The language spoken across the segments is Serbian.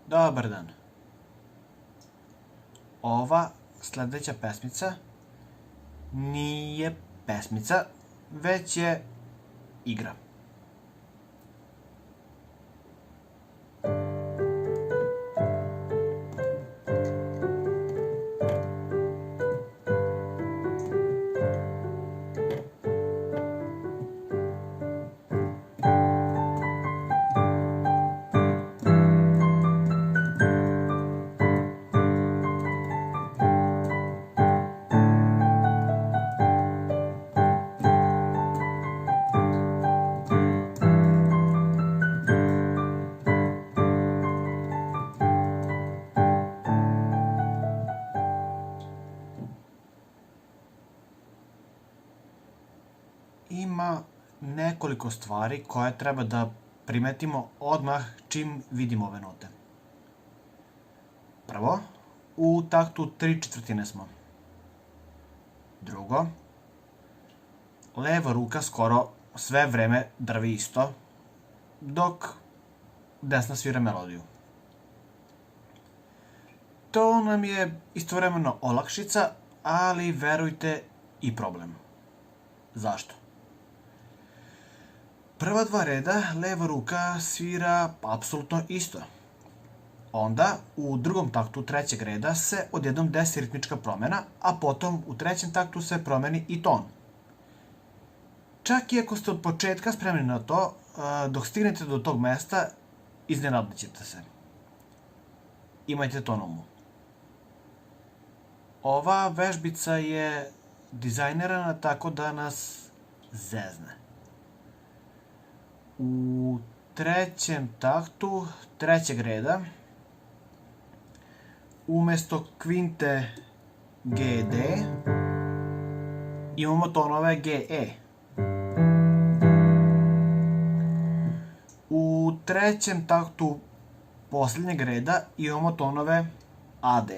Dobar dan. Ova sledeća pesmica nije pesmica, već je igra. Ima nekoliko stvari koje treba da primetimo odmah čim vidimo ove note. Prvo, u taktu 3/4 smo. Drugo, leva ruka skoro sve vreme drvi isto, dok desna svira melodiju. To nam je istovremeno olakšica, ali verujte i problem. Zašto? Prva dva reda leva ruka svira apsolutno isto. Onda u drugom taktu trećeg reda se odjednom desi ritmička promena, a potom u trećem taktu se promeni i ton. Čak i ako ste od početka spremni na to, dok stignete do tog mesta, iznenadit ćete se. Imajte to na umu. Ova vežbica je dizajnirana tako da nas zezne. U trećem taktu trećeg reda umesto kvinte GD imamo tonove GE. U trećem taktu posljednjeg reda imamo tonove AD.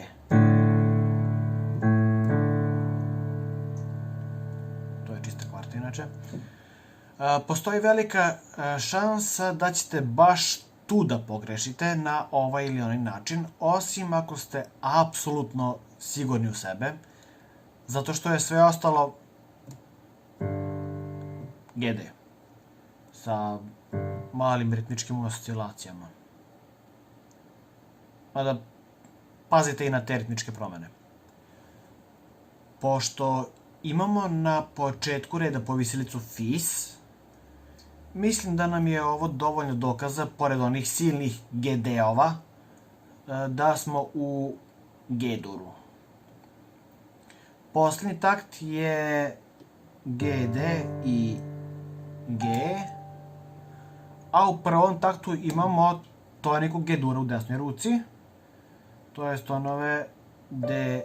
To je čista kvarta inače. Postoji velika šansa da ćete baš tu da pogrešite na ovaj ili onaj način, osim ako ste apsolutno sigurni u sebe, zato što je sve ostalo GD sa malim ritmičkim oscilacijama. Mada pazite i na te ritmičke promene. Pošto imamo na početku reda povisilicu fis, mislim da nam je ovo dovoljno dokaza, pored onih silnih GD-ova, da smo u G-duru. Poslednji takt je GD i G, a u prvom taktu imamo toniku G-dura u desnoj ruci, to je tonove D,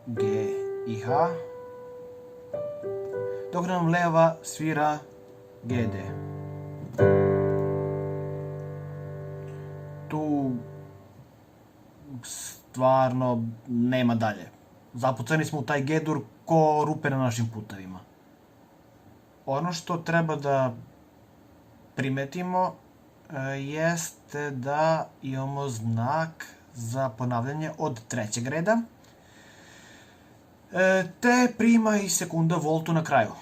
G i H, dok nam leva svira GD. Tu stvarno nema dalje. Zapucani smo u taj G-dur ko rupe na našim putevima. Ono što treba da primetimo jeste da imamo znak za ponavljanje od trećeg reda, te prima i sekunda voltu na kraju.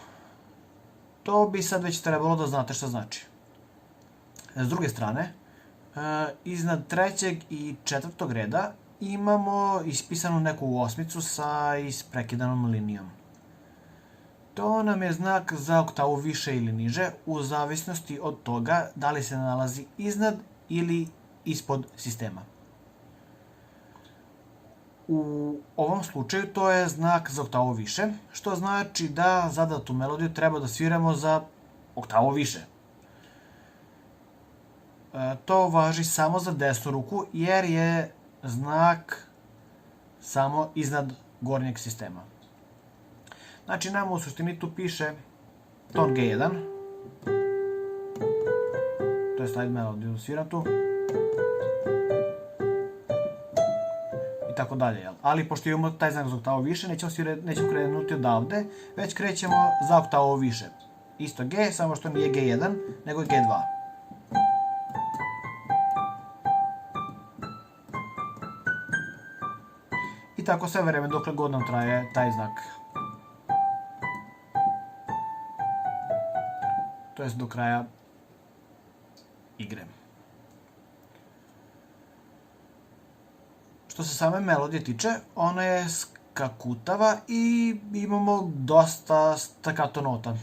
To bi sad već trebalo da znate šta znači. S druge strane, iznad trećeg i četvrtog reda imamo ispisanu neku osmicu sa isprekidanom linijom. To nam je znak za oktavu više ili niže, u zavisnosti od toga da li se nalazi iznad ili ispod sistema. U ovom slučaju to je znak za oktavu više, što znači da zadatu melodiju treba da sviramo za oktavu više. To važi samo za desnu ruku jer je znak samo iznad gornjeg sistema. Znači nam u suštini tu piše ton G1, to je slide melodiju sviratu, i tako dalje, jel? Ali pošto imamo taj znak za oktavu više, nećemo krenuti odavde, već krećemo za oktavu više. Isto G, samo što nije G1, nego je G2. I tako sve vreme dokle god nam traje taj znak. To jest do kraja igre. Što se same melodije tiče, ona je skakutava i imamo dosta staccato nota.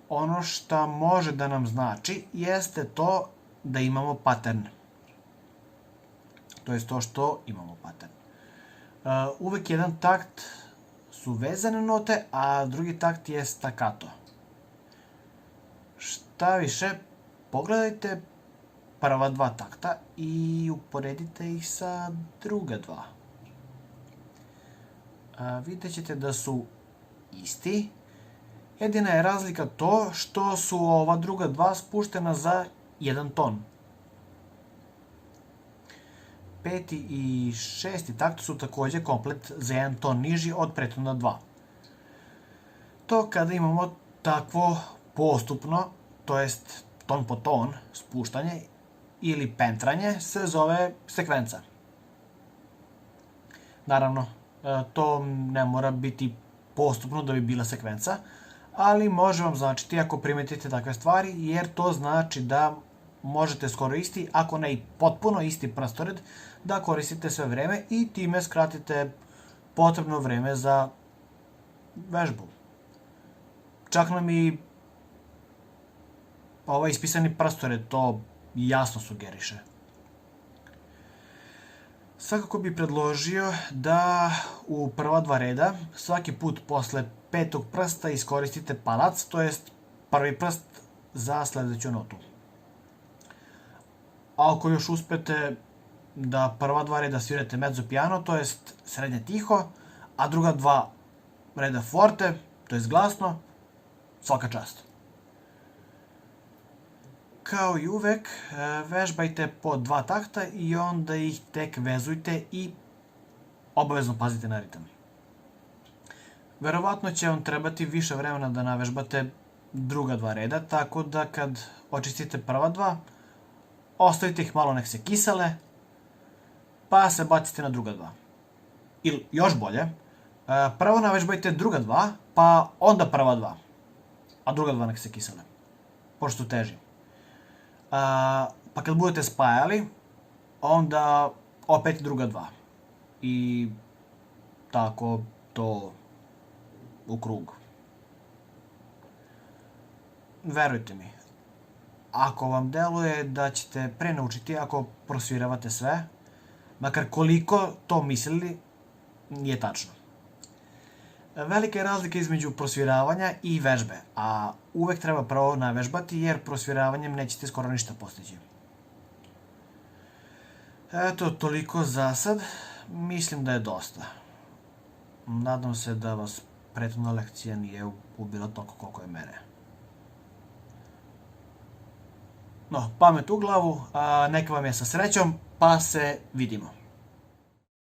Ono što može da nam znači jeste to da imamo pattern. To je to što imamo pattern. Uvek jedan takt su vezane note, a drugi takt je staccato. Šta više, pogledajte prva dva takta i uporedite ih sa druga dva. Vidjet ćete da su isti. Jedina je razlika to što su ova druga dva spuštena za jedan ton. Peti i šesti takt su takođe komplet za jedan ton niži od prethodna dva. To kada imamo takvo postupno, to jest ton po ton, spuštanje ili pentranje, se zove sekvenca. Naravno, to ne mora biti postupno da bi bila sekvenca, ali može vam značiti ako primetite takve stvari, jer to znači da možete skoro isti, ako ne i potpuno isti prstored, da koristite sve vreme i time skratite potrebno vreme za vežbu. Čak nam i ovaj ispisani prstored to jasno sugeriše. Svakako bih predložio da u prva dva reda svaki put posle petog prsta iskoristite palac, to jest prvi prst za sledeću notu. A ako još uspete da prva dva reda svirate mezzo piano, to jest srednje tiho, a druga dva reda forte, to jest glasno, svaka čast. Kao i uvek, vežbajte po dva takta i onda ih tek vezujte i obavezno pazite na ritam. Verovatno će vam trebati više vremena da navežbate druga dva reda, tako da kad očistite prva dva, ostavite ih malo nek se kisele, pa se bacite na druga dva. Ili još bolje, prvo navežbajte druga dva, pa onda prva dva, a druga dva nek se kisele, pošto teži. Pa kad budete spajali, onda opet druga dva. I tako to u krug. Verujte mi, ako vam deluje da ćete prenaučiti ako prosviravate sve, makar koliko to mislili, nije tačno. Velika je razlika između prosviravanja i vežbe, a uvek treba prvo navežbati jer prosviravanjem nećete skoro ništa postići. Eto, toliko za sad. Mislim da je dosta. Nadam se da vas prethodna lekcija nije ubila toliko koliko je mene. No, pamet u glavu, neka vam je sa srećom, pa se vidimo.